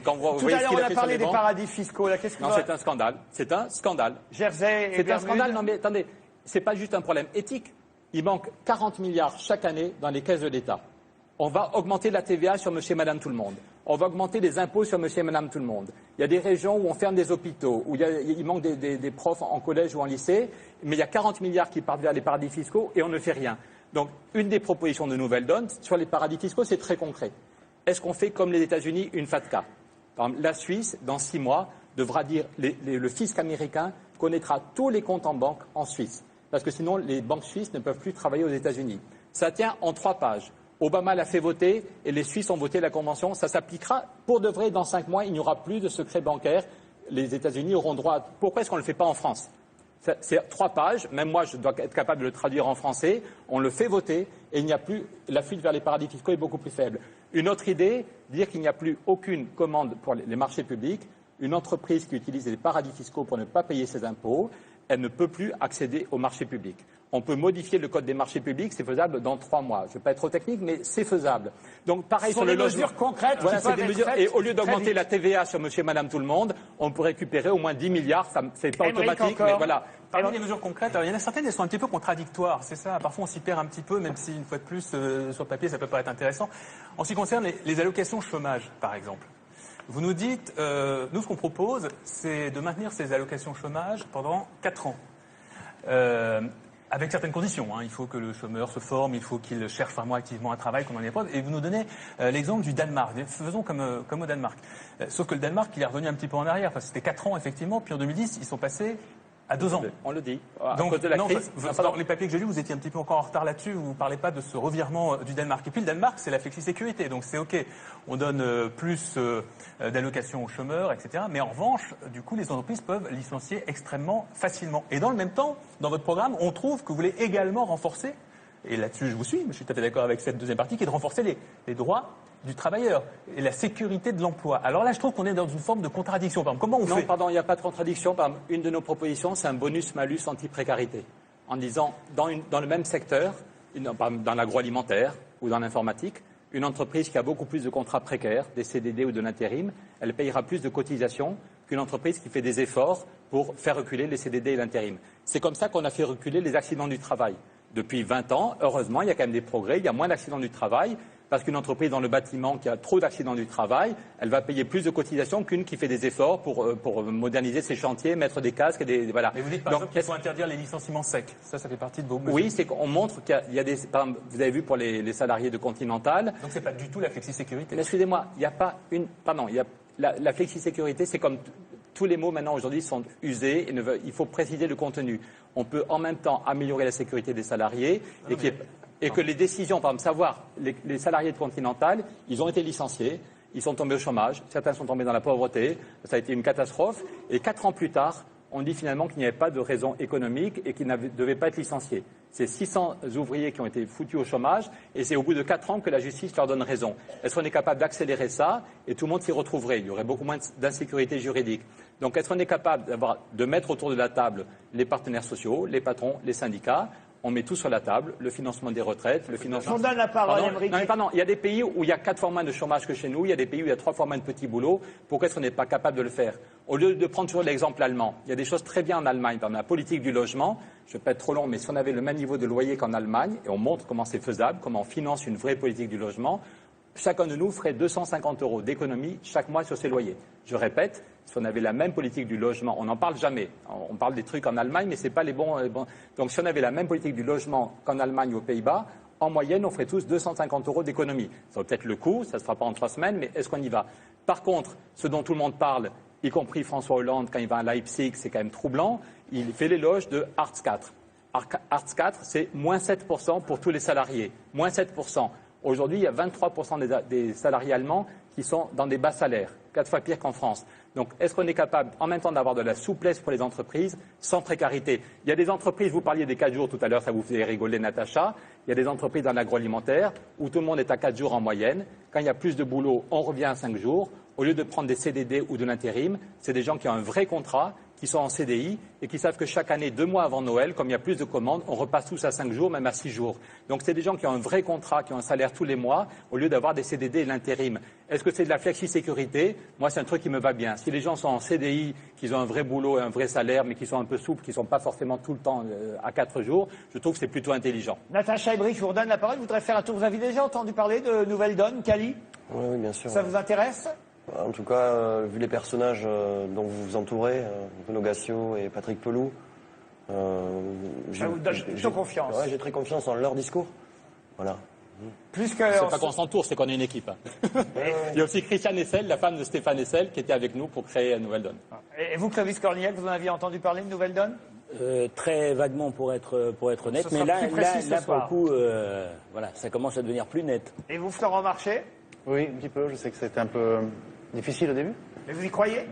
quand vous Tout voyez à ce l'heure, qu'il on a a fait parlé sur les des bancs. paradis fiscaux. Là, qu'est-ce que Non, c'est un scandale. C'est un scandale. Jersey et C'est un Bermude. scandale. Non, mais attendez, c'est pas juste un problème éthique. Il manque 40 milliards chaque année dans les caisses de l'État. On va augmenter la TVA sur monsieur et madame tout le monde. On va augmenter les impôts sur monsieur et madame tout le monde. Il y a des régions où on ferme des hôpitaux, où il manque des profs en collège ou en lycée, mais il y a 40 milliards qui partent vers les paradis fiscaux et on ne fait rien. Donc, une des propositions de Nouvelle Donne sur les paradis fiscaux, c'est très concret. Est-ce qu'on fait comme les États-Unis une FATCA? Par exemple, la Suisse, dans 6 mois, devra dire le fisc américain connaîtra tous les comptes en banque en Suisse. Parce que sinon, les banques suisses ne peuvent plus travailler aux États-Unis. Ça tient en 3 pages. Obama l'a fait voter et les Suisses ont voté la convention. Ça s'appliquera pour de vrai dans 5 mois. Il n'y aura plus de secret bancaire. Les États-Unis auront droit. Pourquoi est-ce qu'on ne le fait pas en France? C'est 3 pages. Même moi, je dois être capable de le traduire en français. On le fait voter et il n'y a plus. La fuite vers les paradis fiscaux est beaucoup plus faible. Une autre idée, dire qu'il n'y a plus aucune commande pour les marchés publics. Une entreprise qui utilise les paradis fiscaux pour ne pas payer ses impôts, elle ne peut plus accéder aux marchés publics. On peut modifier le code des marchés publics, c'est faisable dans 3 mois. Je ne vais pas être trop technique, mais c'est faisable. Donc, pareil sur le logement. mesures concrètes. Voilà, qui c'est peuvent des être mesures. faites Et au lieu très d'augmenter vite. la TVA sur monsieur et madame tout le monde, on peut récupérer au moins 10 milliards. C'est pas Émeric, automatique, encore. mais voilà. Parmi les mesures concrètes, alors, il y en a certaines, elles sont un petit peu contradictoires, c'est ça. Parfois, on s'y perd un petit peu, même si, une fois de plus, sur le papier, ça peut paraître intéressant. En ce qui concerne les allocations chômage, par exemple. Vous nous dites, nous, ce qu'on propose, c'est de maintenir ces allocations chômage pendant 4 ans. Avec certaines conditions. Il faut que le chômeur se forme, il faut qu'il cherche vraiment activement un travail, qu'on en ait preuve. Et vous nous donnez l'exemple du Danemark. Faisons comme au Danemark. Sauf que le Danemark, il est revenu un petit peu en arrière. Enfin, c'était 4 ans, effectivement. Puis en 2010, ils sont passés à 2 ans. On le dit. À Donc, cause de la non, crise. dans les papiers que j'ai lus, vous étiez un petit peu encore en retard là-dessus. Vous ne parlez pas de ce revirement du Danemark. Et puis le Danemark, c'est la flexisécurité. Donc c'est OK. On donne plus d'allocations aux chômeurs, etc. Mais en revanche, du coup, les entreprises peuvent licencier extrêmement facilement. Et dans le même temps, dans votre programme, on trouve que vous voulez également renforcer, et là-dessus je vous suis, mais je suis tout à fait d'accord avec cette deuxième partie, qui est de renforcer les droits du travailleur et la sécurité de l'emploi. Alors là, je trouve qu'on est dans une forme de contradiction. Par exemple, comment on fait? Non, pardon, il n'y a pas de contradiction. Par exemple, une de nos propositions, c'est un bonus-malus anti-précarité. En disant, dans le même secteur, par exemple, dans l'agroalimentaire ou dans l'informatique, une entreprise qui a beaucoup plus de contrats précaires, des CDD ou de l'intérim, elle payera plus de cotisations qu'une entreprise qui fait des efforts pour faire reculer les CDD et l'intérim. C'est comme ça qu'on a fait reculer les accidents du travail. Depuis 20 ans, heureusement, il y a quand même des progrès, il y a moins d'accidents du travail, parce qu'une entreprise dans le bâtiment qui a trop d'accidents du travail, elle va payer plus de cotisations qu'une qui fait des efforts pour moderniser ses chantiers, mettre des casques et voilà. Mais vous dites par exemple qu'il faut interdire les licenciements secs. Ça fait partie de vos mesures. Oui, c'est qu'on montre qu'il y a des... Par exemple, vous avez vu pour les salariés de Continental. Donc c'est pas du tout la flexisécurité. Mais excusez-moi, il n'y a pas une... Pardon, la flexisécurité, c'est comme tous les mots maintenant aujourd'hui sont usés et il faut préciser le contenu. On peut en même temps améliorer la sécurité des salariés et que les décisions, par exemple, savoir, les salariés de Continental, ils ont été licenciés, ils sont tombés au chômage, certains sont tombés dans la pauvreté, ça a été une catastrophe, et 4 ans plus tard, on dit finalement qu'il n'y avait pas de raison économique et qu'ils ne devaient pas être licenciés. C'est 600 ouvriers qui ont été foutus au chômage, et c'est au bout de 4 ans que la justice leur donne raison. Est-ce qu'on est capable d'accélérer ça, et tout le monde s'y retrouverait? Il y aurait beaucoup moins d'insécurité juridique. Donc est-ce qu'on est capable de mettre autour de la table les partenaires sociaux, les patrons, les syndicats? on met tout sur la table, le financement des retraites, le financement... Je vous donne la parole, Pardon, Aymeric. non, mais pardon, il y a des pays où il y a 4 fois moins de chômage que chez nous, il y a des pays où il y a 3 fois moins de petits boulots. Pourquoi est-ce qu'on n'est pas capable de le faire? Au lieu de prendre toujours l'exemple allemand, il y a des choses très bien en Allemagne, dans la politique du logement. Je ne vais pas être trop long, mais si on avait le même niveau de loyer qu'en Allemagne, et on montre comment c'est faisable, comment on finance une vraie politique du logement, chacun de nous ferait 250 € d'économie chaque mois sur ses loyers. Je répète, si on avait la même politique du logement, on n'en parle jamais. On parle des trucs en Allemagne, mais ce n'est pas les bons. Donc si on avait la même politique du logement qu'en Allemagne ou aux Pays-Bas, en moyenne, on ferait tous 250 € d'économie. Ça vaut peut-être le coup, ça ne se fera pas en 3 semaines, mais est-ce qu'on y va? Par contre, ce dont tout le monde parle, y compris François Hollande, quand il va à Leipzig, c'est quand même troublant, il fait l'éloge de Hartz IV. Hartz IV, c'est moins 7% pour tous les salariés. Moins 7%. Aujourd'hui, il y a 23% des salariés allemands qui sont dans des bas salaires, 4 fois pire qu'en France. Donc, est-ce qu'on est capable, en même temps, d'avoir de la souplesse pour les entreprises, sans précarité? Il y a des entreprises, vous parliez des 4 jours tout à l'heure, ça vous faisait rigoler, Natacha. Il y a des entreprises dans l'agroalimentaire où tout le monde est à 4 jours en moyenne. Quand il y a plus de boulot, on revient à 5 jours. Au lieu de prendre des CDD ou de l'intérim, c'est des gens qui ont un vrai contrat, qui sont en CDI et qui savent que chaque année, 2 mois avant Noël, comme il y a plus de commandes, on repasse tous à 5 jours, même à 6 jours. Donc c'est des gens qui ont un vrai contrat, qui ont un salaire tous les mois, au lieu d'avoir des CDD et l'intérim. Est-ce que c'est de la flexi-sécurité? Moi, c'est un truc qui me va bien. Si les gens sont en CDI, qu'ils ont un vrai boulot et un vrai salaire, mais qui sont un peu souples, qui ne sont pas forcément tout le temps à 4 jours, je trouve que c'est plutôt intelligent. Natacha Aymeric, je vous redonne la parole. Je voudrais faire un tour. Vous avez déjà entendu parler de Nouvelle Donne, Cali? Oui, bien sûr. Ça vous intéresse? En tout cas, vu les personnages dont vous vous entourez, Bruno Gassio et Patrick Pelloux, Ça vous donne plutôt confiance. Ouais, j'ai très confiance dans leur discours. Voilà. Plus que. C'est pas qu'on s'entoure, c'est qu'on est une équipe. Il y a aussi Christiane Essel, la femme de Stéphane Essel, qui était avec nous pour créer Nouvelle Donne. Et vous, Clovis Cornillac, vous en aviez entendu parler de Nouvelle Donne? Très vaguement pour être honnête, Ce mais sera plus précis ce pour le soir. coup, voilà, ça commence à devenir plus net. Et vous, Florent Marché? Oui, un petit peu. Je sais que c'était un peu difficile au début. Mais vous y croyez?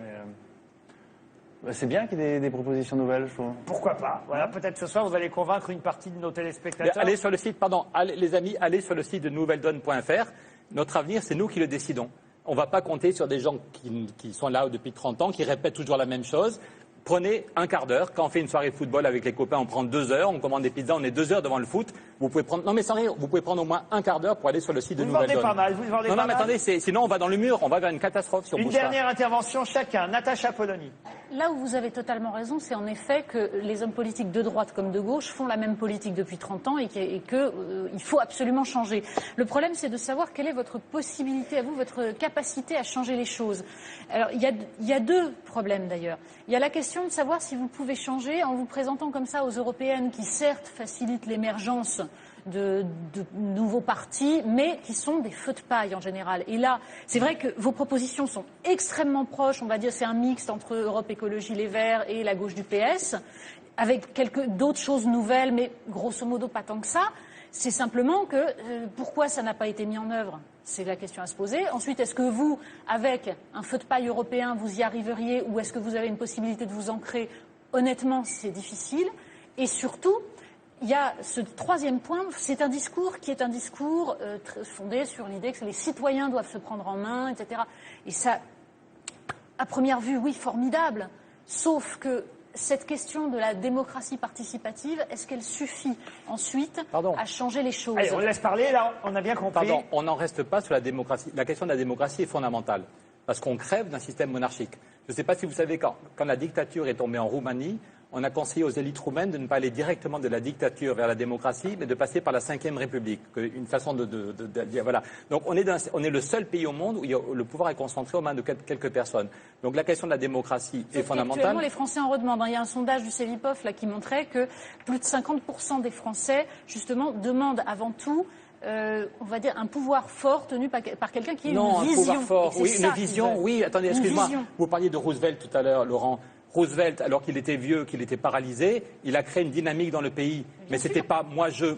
C'est bien qu'il y ait des propositions nouvelles, je trouve. Pourquoi pas? Voilà, peut-être ce soir, vous allez convaincre une partie de nos téléspectateurs. Allez sur le site, les amis, allez sur le site de nouvelledonne.fr. Notre avenir, c'est nous qui le décidons. On ne va pas compter sur des gens qui sont là depuis 30 ans, qui répètent toujours la même chose. Prenez un quart d'heure. Quand on fait une soirée de football avec les copains, on prend 2 heures. On commande des pizzas, on est 2 heures devant le foot. Vous pouvez prendre, non mais sans rire, vous pouvez prendre au moins un quart d'heure pour aller sur le site de Vous Nouvelle vendez Donne. pas mal, vous vendez Non, pas mais mal. attendez, sinon on va dans le mur, on va vers une catastrophe si on Une bouge pas. dernière intervention chacun. Natacha Polony. Là où vous avez totalement raison, c'est en effet que les hommes politiques de droite comme de gauche font la même politique depuis 30 ans et qu'il faut absolument changer. Le problème, c'est de savoir quelle est votre possibilité à vous, votre capacité à changer les choses. Alors, il y a 2 problèmes d'ailleurs. Il y a la question de savoir si vous pouvez changer en vous présentant comme ça aux européennes qui, certes, facilitent l'émergence de nouveaux partis, mais qui sont des feux de paille en général. Et là, c'est vrai que vos propositions sont extrêmement proches, on va dire c'est un mixte entre Europe Écologie Les Verts et la gauche du PS, avec d'autres choses nouvelles, mais grosso modo pas tant que ça. C'est simplement que pourquoi ça n'a pas été mis en œuvre? C'est la question à se poser. Ensuite, est-ce que vous, avec un feu de paille européen, vous y arriveriez ou est-ce que vous avez une possibilité de vous ancrer? Honnêtement, c'est difficile. Et surtout, il y a ce 3e point, c'est un discours qui est un discours fondé sur l'idée que les citoyens doivent se prendre en main, etc. Et ça, à première vue, oui, formidable. Sauf que cette question de la démocratie participative, est-ce qu'elle suffit ensuite à changer les choses? Allez, on laisse parler, là, on a bien compris. Pardon, on n'en reste pas sur la démocratie. La question de la démocratie est fondamentale, parce qu'on crève d'un système monarchique. Je ne sais pas si vous savez, quand la dictature est tombée en Roumanie, on a conseillé aux élites roumaines de ne pas aller directement de la dictature vers la démocratie, mais de passer par la Ve République. Une façon de voilà. Donc on est le seul pays au monde où le pouvoir est concentré aux mains de quelques personnes. Donc la question de la démocratie est fondamentale. Actuellement, les Français en redemandent. Il y a un sondage du Cevipof là qui montrait que plus de 50% des Français, justement, demandent avant tout on va dire un pouvoir fort tenu par quelqu'un qui a une vision. Un pouvoir fort, oui, une vision, veulent. oui, attendez, Une excuse-moi, vision. vous parliez de Roosevelt tout à l'heure, Laurent. Roosevelt, alors qu'il était vieux, qu'il était paralysé, il a créé une dynamique dans le pays. Mais c'était pas moi, je.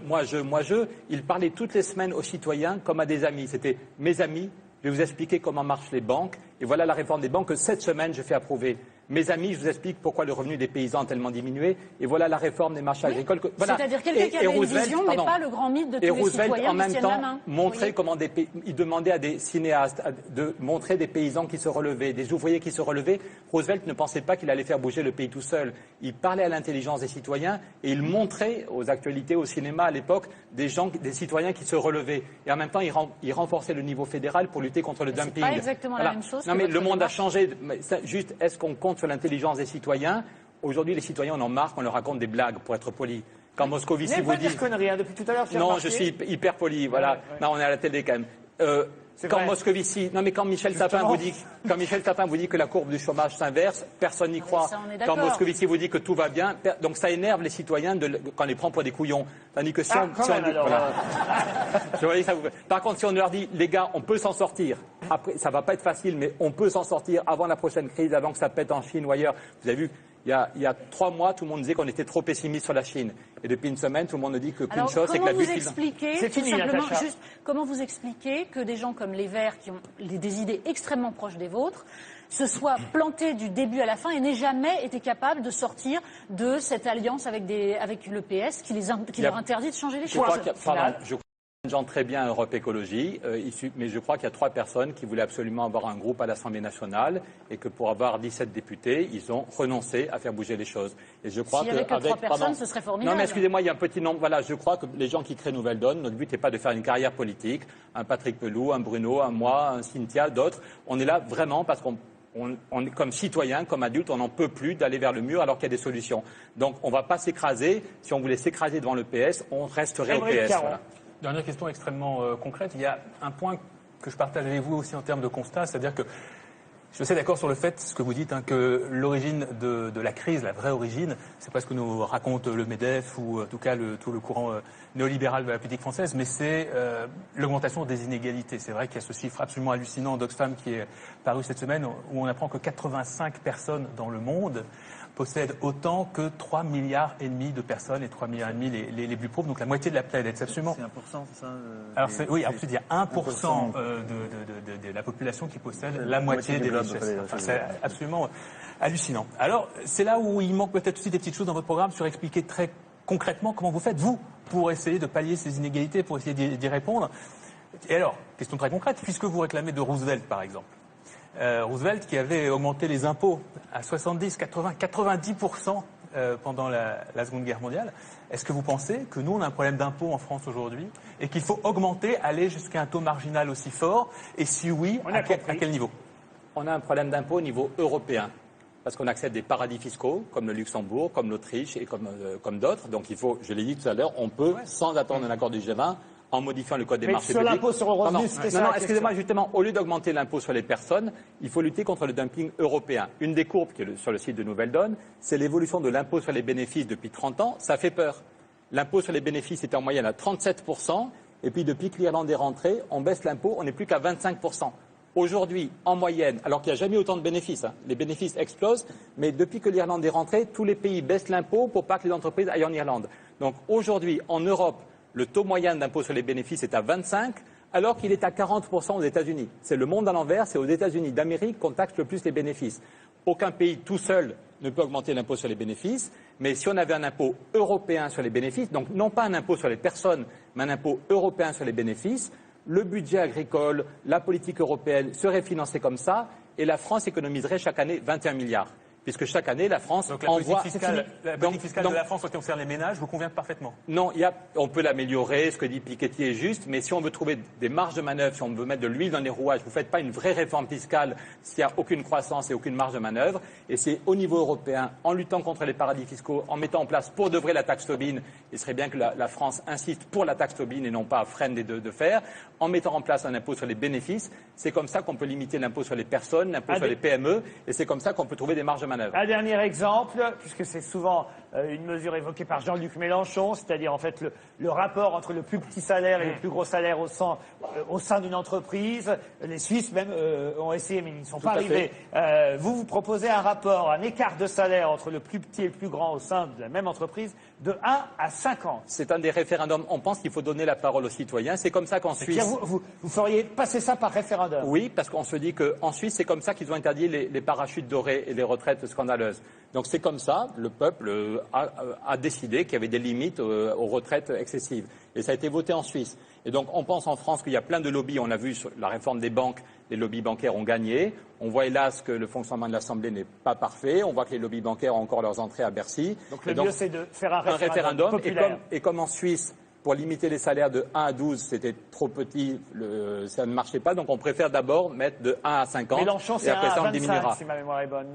Il parlait toutes les semaines aux citoyens comme à des amis. C'était mes amis, je vais vous expliquer comment marchent les banques. Et voilà la réforme des banques que cette semaine, je fais approuver. Mes amis, je vous explique pourquoi le revenu des paysans a tellement diminué. Et voilà la réforme des marchés agricoles. Voilà. C'est-à-dire quelqu'un qui avait une vision, mais pas le grand mythe de tous les citoyens en même qui tiennent la temps, main. montrait comment il demandait à des cinéastes de montrer des paysans qui se relevaient, des ouvriers qui se relevaient. Roosevelt ne pensait pas qu'il allait faire bouger le pays tout seul. Il parlait à l'intelligence des citoyens et il montrait aux actualités, au cinéma à l'époque, des citoyens qui se relevaient. Et en même temps, il renforçait le niveau fédéral pour lutter contre le dumping. C'est pas exactement la même chose. Non, mais le monde a changé. Juste, est-ce qu'on compte sur l'intelligence des citoyens? Aujourd'hui, les citoyens, on en marre qu'on leur raconte des blagues, pour être poli. Quand Moscovici vous dit... Vous conneries, hein, depuis tout à l'heure. Non, je suis hyper poli, voilà. Non, on est à la télé quand même. Quand Moscovici, non mais quand Michel Sapin vous dit que la courbe du chômage s'inverse, personne n'y croit. Quand Moscovici vous dit que tout va bien, donc ça énerve les citoyens quand on les prend pour des couillons. Tandis que par contre, si on leur dit, les gars, on peut s'en sortir. Après, ça va pas être facile, mais on peut s'en sortir avant la prochaine crise, avant que ça pète en Chine ou ailleurs. Vous avez vu, il y a 3 mois, tout le monde disait qu'on était trop pessimiste sur la Chine. Et depuis une semaine, tout le monde nous dit qu'une chose, c'est que la bulle... Comment vous expliquez que des gens comme les Verts, qui ont des idées extrêmement proches des vôtres, se soient plantés du début à la fin et n'aient jamais été capables de sortir de cette alliance avec le PS qui leur interdit de changer les choses? Je crois des gens très bien à Europe Écologie, mais je crois qu'il y a 3 personnes qui voulaient absolument avoir un groupe à l'Assemblée nationale et que pour avoir 17 députés, ils ont renoncé à faire bouger les choses. Et je crois S'il n'y avait que 3 personnes, ce serait formidable. Non, mais excusez-moi, il y a un petit nombre. Voilà, je crois que les gens qui créent Nouvelle Donne, notre but n'est pas de faire une carrière politique. Un Patrick Pelou, un Bruno, un moi, un Cynthia, d'autres. On est là vraiment parce qu'on comme citoyens, comme adultes, on n'en peut plus d'aller vers le mur alors qu'il y a des solutions. Donc on ne va pas s'écraser. Si on voulait s'écraser devant le PS, on resterait au PS. Voilà. Dernière question extrêmement concrète. Il y a un point que je partage avec vous aussi en termes de constat, c'est-à-dire que je suis assez d'accord sur le fait, ce que vous dites, que l'origine de la crise, la vraie origine, c'est pas ce que nous raconte le MEDEF ou en tout cas tout le courant néolibéral de la politique française, mais c'est l'augmentation des inégalités. C'est vrai qu'il y a ce chiffre absolument hallucinant d'Oxfam qui est paru cette semaine où on apprend que 85 personnes dans le monde possèdent autant que 3,5 milliards de personnes, et 3,5 milliards les plus pauvres, donc la moitié de la planète. C'est absolument... C'est 1%, c'est ça Alors oui, ensuite il y a 1% de la population qui possède la moitié des richesses. Enfin, c'est absolument hallucinant. Alors, c'est là où il manque peut-être aussi des petites choses dans votre programme sur expliquer très concrètement comment vous faites, vous, pour essayer de pallier ces inégalités, pour essayer d'y répondre. Et alors, question très concrète, puisque vous réclamez de Roosevelt, par exemple. Roosevelt qui avait augmenté les impôts à 70, 80, 90% pendant la Seconde Guerre mondiale. Est-ce que vous pensez que nous, on a un problème d'impôts en France aujourd'hui et qu'il faut augmenter, aller jusqu'à un taux marginal aussi fort? Et si oui, à quel niveau? On a un problème d'impôts au niveau européen. Parce qu'on accepte des paradis fiscaux, comme le Luxembourg, comme l'Autriche et comme d'autres. Donc il faut, je l'ai dit tout à l'heure, on peut, sans attendre un accord du G20, en modifiant le code des marchés publics. Sur l'impôt sur le revenu, c'était ça. Non, excusez-moi, justement, au lieu d'augmenter l'impôt sur les personnes, il faut lutter contre le dumping européen. Une des courbes qui est sur le site de Nouvelle Donne, c'est l'évolution de l'impôt sur les bénéfices depuis 30 ans. Ça fait peur. L'impôt sur les bénéfices était en moyenne à 37%, et puis depuis que l'Irlande est rentrée, on baisse l'impôt, on n'est plus qu'à 25%. Aujourd'hui, en moyenne, alors qu'il n'y a jamais autant de bénéfices, les bénéfices explosent, mais depuis que l'Irlande est rentrée, tous les pays baissent l'impôt pour pas que les entreprises aillent en Irlande. Donc aujourd'hui, en Europe, le taux moyen d'impôt sur les bénéfices est à 25, alors qu'il est à 40% aux États-Unis. C'est le monde à l'envers, c'est aux États-Unis d'Amérique qu'on taxe le plus les bénéfices. Aucun pays tout seul ne peut augmenter l'impôt sur les bénéfices, mais si on avait un impôt européen sur les bénéfices, donc non pas un impôt sur les personnes, mais un impôt européen sur les bénéfices, le budget agricole, la politique européenne serait financée comme ça, et la France économiserait chaque année 21 milliards. Puisque chaque année, la France donc envoie... La politique fiscale de la France, en ce qui concerne les ménages, vous convient parfaitement? Non, on peut l'améliorer, ce que dit Piketty est juste, mais si on veut trouver des marges de manœuvre, si on veut mettre de l'huile dans les rouages, vous ne faites pas une vraie réforme fiscale s'il n'y a aucune croissance et aucune marge de manœuvre. Et c'est au niveau européen, en luttant contre les paradis fiscaux, en mettant en place pour de vrai la taxe Tobin, il serait bien que la France insiste pour la taxe Tobin et non pas freine des deux de faire, en mettant en place un impôt sur les bénéfices. C'est comme ça qu'on peut limiter l'impôt sur les personnes, l'impôt sur les PME, et c'est comme ça qu'on peut trouver des marges de manœuvre. Un dernier exemple, puisque c'est souvent une mesure évoquée par Jean-Luc Mélenchon, c'est-à-dire en fait le rapport entre le plus petit salaire et le plus gros salaire au sein d'une entreprise. Les Suisses même ont essayé, mais ils n'y sont pas arrivés. Vous proposez un rapport, un écart de salaire entre le plus petit et le plus grand au sein de la même entreprise de 1 à 50. C'est un des référendums. On pense qu'il faut donner la parole aux citoyens. C'est comme ça qu'en Suisse... Vous feriez passer ça par référendum? Oui, parce qu'on se dit qu'en Suisse, c'est comme ça qu'ils ont interdit les parachutes dorés et les retraites scandaleuses. Donc c'est comme ça, le peuple a décidé qu'il y avait des limites aux retraites excessives. Et ça a été voté en Suisse. Et donc on pense en France qu'il y a plein de lobbies. On a vu sur la réforme des banques, les lobbies bancaires ont gagné. On voit hélas que le fonctionnement de l'Assemblée n'est pas parfait. On voit que les lobbies bancaires ont encore leurs entrées à Bercy. Donc le mieux c'est de faire un référendum populaire. Et comme en Suisse, pour limiter les salaires de 1 à 12, c'était trop petit, ça ne marchait pas. Donc on préfère d'abord mettre de 1 à 50. Mélenchon, c'est 1 à 25, si ma mémoire est bonne,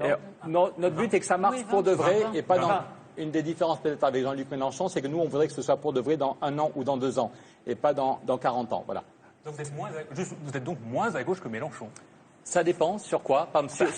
non? Notre but est que ça marche pour de vrai et pas dans... Une des différences peut-être avec Jean-Luc Mélenchon, c'est que nous, on voudrait que ce soit pour de vrai dans 1 an ou dans 2 ans, et pas dans 40 ans. Voilà. Donc vous êtes donc moins à gauche que Mélenchon. Ça dépend sur quoi. Non, je sais pas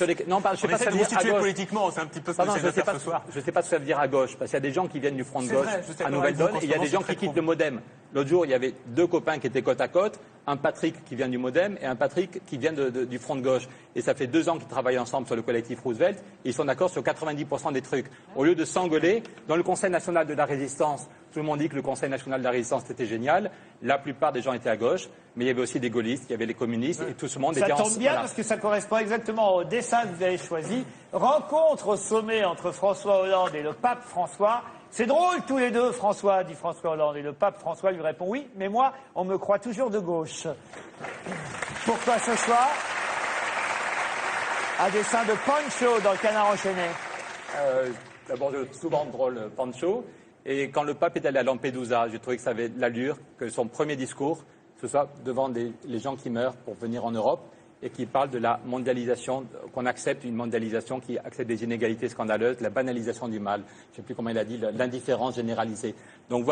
ce que ça veut dire à gauche. Politiquement, c'est un petit peu ce que je sais pas ce soir. Je sais pas ce que ça veut dire à gauche, parce qu'il y a des gens qui viennent du Front de gauche à Nouvelle-Donne, et il y a des gens qui quittent le MoDem. L'autre jour, il y avait 2 copains qui étaient côte à côte, un Patrick qui vient du MoDem et un Patrick qui vient du Front de gauche. Et ça fait 2 ans qu'ils travaillent ensemble sur le collectif Roosevelt, et ils sont d'accord sur 90% des trucs. Au lieu de s'engueuler, dans le Conseil national de la résistance, tout le monde dit que le Conseil national de la résistance était génial. La plupart des gens étaient à gauche, mais il y avait aussi des gaullistes, il y avait les communistes, et tout ce monde était ensemble. Ça tombe bien parce que ça correspond exactement au dessin que vous avez choisi. Rencontre au sommet entre François Hollande et le pape François. C'est drôle tous les deux, François, dit François Hollande. Et le pape François lui répond oui, mais moi, on me croit toujours de gauche. Pourquoi ce soir? Un dessin de Pancho dans le Canard enchaîné. D'abord, souvent drôle, Pancho. Et quand le pape est allé à Lampedusa, j'ai trouvé que ça avait l'allure que son premier discours, ce soit devant les gens qui meurent pour venir en Europe, et qui parle de la mondialisation, qu'on accepte une mondialisation qui accepte des inégalités scandaleuses, la banalisation du mal, je ne sais plus comment il a dit, l'indifférence généralisée. Donc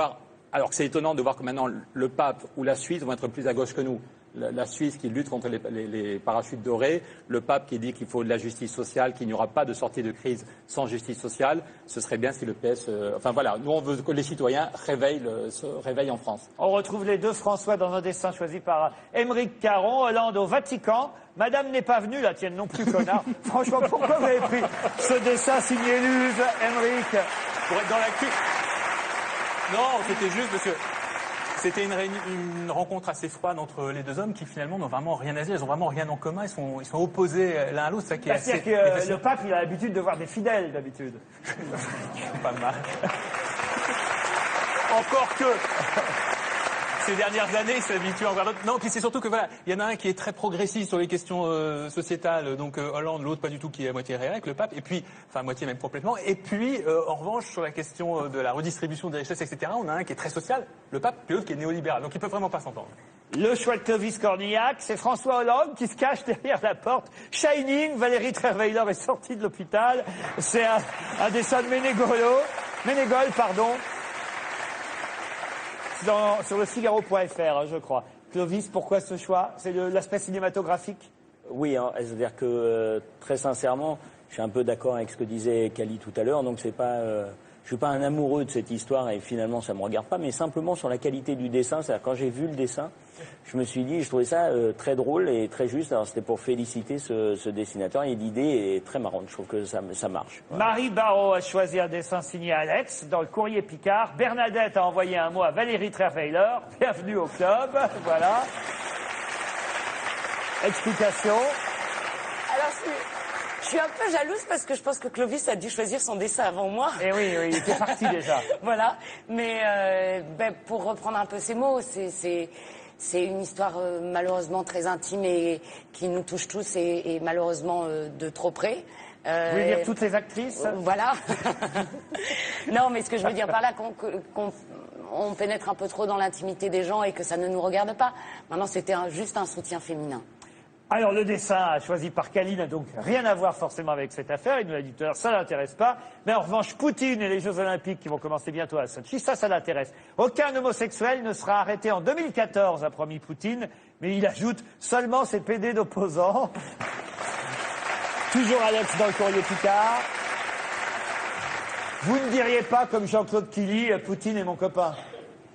alors que c'est étonnant de voir que maintenant le pape ou la Suisse vont être plus à gauche que nous. La Suisse qui lutte contre les parachutes dorés, le pape qui dit qu'il faut de la justice sociale, qu'il n'y aura pas de sortie de crise sans justice sociale. Ce serait bien si le PS... Enfin voilà, nous on veut que les citoyens se réveillent en France. On retrouve les deux François dans un dessin choisi par Émeric Caron, Hollande au Vatican. Madame n'est pas venue, la tienne non plus, connard. Franchement, pourquoi vous avez pris ce dessin signé Luz, Émeric? Pour être dans l'actu. Non, c'était juste parce que... C'était une rencontre assez froide entre les deux hommes qui finalement n'ont vraiment rien à dire, ils n'ont vraiment rien en commun, ils sont opposés l'un à l'autre. C'est-à-dire que le pape, il a l'habitude de voir des fidèles, d'habitude. Pas mal. Encore que ces dernières années, il s'habitue à voir d'autres. Non, puis c'est surtout que voilà, il y en a un qui est très progressiste sur les questions sociétales, donc Hollande, l'autre pas du tout, qui est à moitié réel avec le pape, et puis, enfin à moitié même complètement. Et puis, en revanche, sur la question de la redistribution des richesses, etc., on a un qui est très social, le pape, puis l'autre qui est néolibéral. Donc ils peuvent vraiment pas s'entendre. Le choix de Clovis Cornillac, c'est François Hollande qui se cache derrière la porte. Shining, Valérie Trierweiler est sortie de l'hôpital. C'est un dessin de Ménégol, pardon. Sur le Figaro.fr, je crois. Clovis, pourquoi ce choix? C'est l'aspect cinématographique? Oui, hein, c'est-à-dire que très sincèrement, je suis un peu d'accord avec ce que disait Cali tout à l'heure, donc c'est pas, je suis pas un amoureux de cette histoire et finalement ça me regarde pas, mais simplement sur la qualité du dessin, c'est-à-dire quand j'ai vu le dessin, je me suis dit, je trouvais ça très drôle et très juste. Alors c'était pour féliciter ce dessinateur et l'idée est très marrante. Je trouve que ça marche. Voilà. Marie Barrault a choisi un dessin signé Alex dans le Courrier Picard. Bernadette a envoyé un mot à Valérie Trierweiler. Bienvenue au club. Voilà. Explication. Alors je suis un peu jalouse parce que je pense que Clovis a dû choisir son dessin avant moi. Eh oui, il était parti déjà. Voilà. Mais pour reprendre un peu ces mots, c'est une histoire malheureusement très intime et qui nous touche tous et malheureusement de trop près. Vous voulez dire toutes les actrices? Voilà. Non, mais ce que je veux dire par là, qu'on pénètre un peu trop dans l'intimité des gens et que ça ne nous regarde pas. Maintenant, c'était juste un soutien féminin. Alors, le dessin choisi par Cali n'a donc rien à voir forcément avec cette affaire. Il nous l'a dit tout à l'heure, ça l'intéresse pas. Mais en revanche, Poutine et les Jeux Olympiques qui vont commencer bientôt à Sochi, ça l'intéresse. Aucun homosexuel ne sera arrêté en 2014, a promis Poutine. Mais il ajoute seulement ses PD d'opposants. Toujours Alex dans le Courrier Picard. Vous ne diriez pas, comme Jean-Claude Killy, Poutine est mon copain?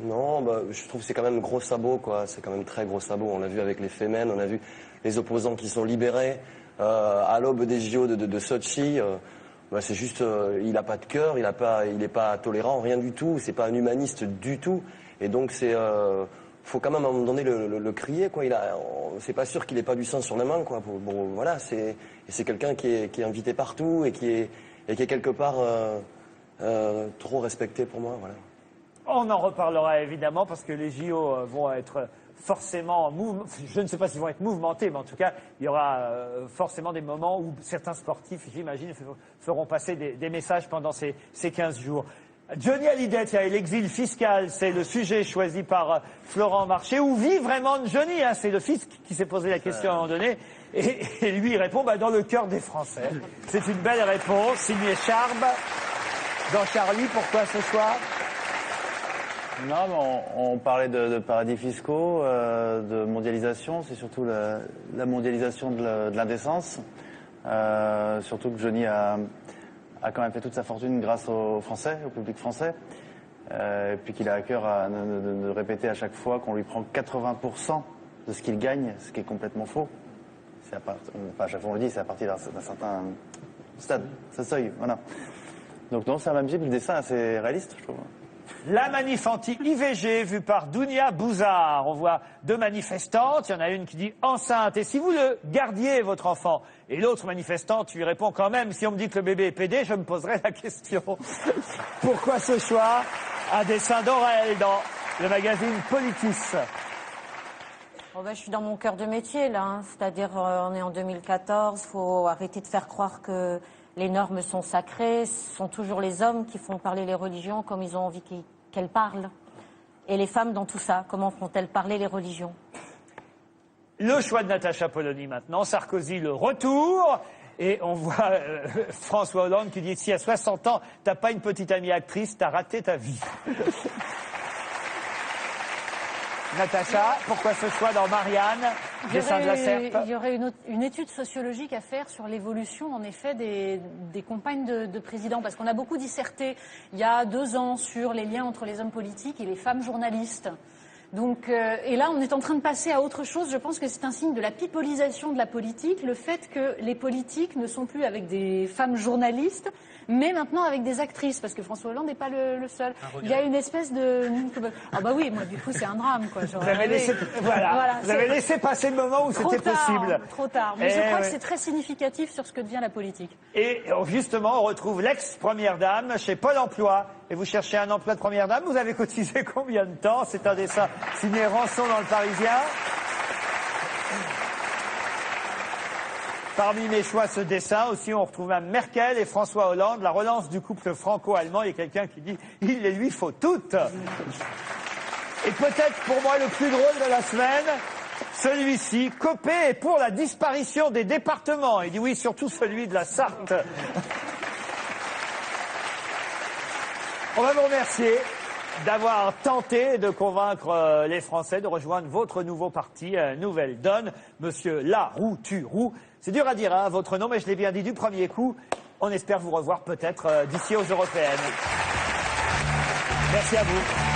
Non, je trouve que c'est quand même gros sabot, quoi. C'est quand même très gros sabot. On l'a vu avec les Femen, on a vu les opposants qui sont libérés à l'aube des JO de Sochi. C'est juste, il n'a pas de cœur, il n'est pas tolérant, rien du tout. C'est pas un humaniste du tout. Et donc faut quand même à un moment donné le crier, quoi. C'est pas sûr qu'il ait pas du sang sur les mains, quoi. Bon, voilà, c'est quelqu'un qui est invité partout et qui est quelque part trop respecté pour moi, voilà. On en reparlera évidemment parce que les JO vont être forcément, je ne sais pas s'ils vont être mouvementés, mais en tout cas, il y aura forcément des moments où certains sportifs, j'imagine, feront passer des messages pendant ces 15 jours. Johnny Hallyday, tiens, et l'exil fiscal, c'est le sujet choisi par Florent Marché. Où vit vraiment Johnny, hein, c'est le fisc qui s'est posé la question à un moment donné. Et lui, il répond dans le cœur des Français. C'est une belle réponse, signé Charb. Dans Charlie, pourquoi ce choix? Non, mais on parlait de paradis fiscaux, de mondialisation. C'est surtout la mondialisation de l'indécence. Surtout que Johnny a quand même fait toute sa fortune grâce aux Français, au public français. Et puis qu'il a à cœur de répéter à chaque fois qu'on lui prend 80% de ce qu'il gagne, ce qui est complètement faux. À chaque fois on le dit, c'est à partir d'un certain stade, ce seuil, voilà. Donc non, c'est un même type, le dessin assez réaliste, je trouve. La manif anti-IVG vue par Dounia Bouzard. On voit deux manifestantes. Il y en a une qui dit enceinte. Et si vous le gardiez, votre enfant? Et l'autre manifestante lui répond quand même, si on me dit que le bébé est pédé, je me poserai la question. Pourquoi ce choix? Un dessin d'Aurel dans le magazine Politis. Je suis dans mon cœur de métier, là. Hein. C'est-à-dire, on est en 2014. Faut arrêter de faire croire que les normes sont sacrées, ce sont toujours les hommes qui font parler les religions comme ils ont envie qu'elles parlent. Et les femmes dans tout ça, comment font-elles parler les religions? Le choix de Natacha Polony maintenant, Sarkozy le retour. Et on voit François Hollande qui dit, si à 60 ans, t'as pas une petite amie actrice, t'as raté ta vie. Natacha, pourquoi ce choix dans Marianne, dessin de la Serpe? Il y aurait une étude sociologique à faire sur l'évolution, en effet, des campagnes de présidents. Parce qu'on a beaucoup disserté, il y a 2 ans, sur les liens entre les hommes politiques et les femmes journalistes. Donc, et là, on est en train de passer à autre chose. Je pense que c'est un signe de la pipolisation de la politique, le fait que les politiques ne sont plus avec des femmes journalistes, mais maintenant avec des actrices, parce que François Hollande n'est pas le seul. Il y a une espèce de... Ah bah oui, moi du coup c'est un drame, quoi. Vous avez laissé, vous avez laissé passer le moment où c'était possible. Trop tard, mais je crois que c'est très significatif sur ce que devient la politique. Et justement, on retrouve l'ex-première dame chez Pôle emploi. Et vous cherchez un emploi de première dame, vous avez cotisé combien de temps? C'est un dessin signé Rançon dans le Parisien. Parmi mes choix, ce dessin, aussi, on retrouve même Merkel et François Hollande, la relance du couple franco-allemand. Il y a quelqu'un qui dit « il les lui faut toutes ». Et peut-être pour moi le plus drôle de la semaine, celui-ci, Copé est pour la disparition des départements. Il dit oui, surtout celui de la Sarthe. On va vous remercier d'avoir tenté de convaincre les Français de rejoindre votre nouveau parti, Nouvelle Donne, Monsieur Larouturou. C'est dur à dire, hein, votre nom, mais je l'ai bien dit du premier coup. On espère vous revoir peut-être d'ici aux Européennes. Merci à vous.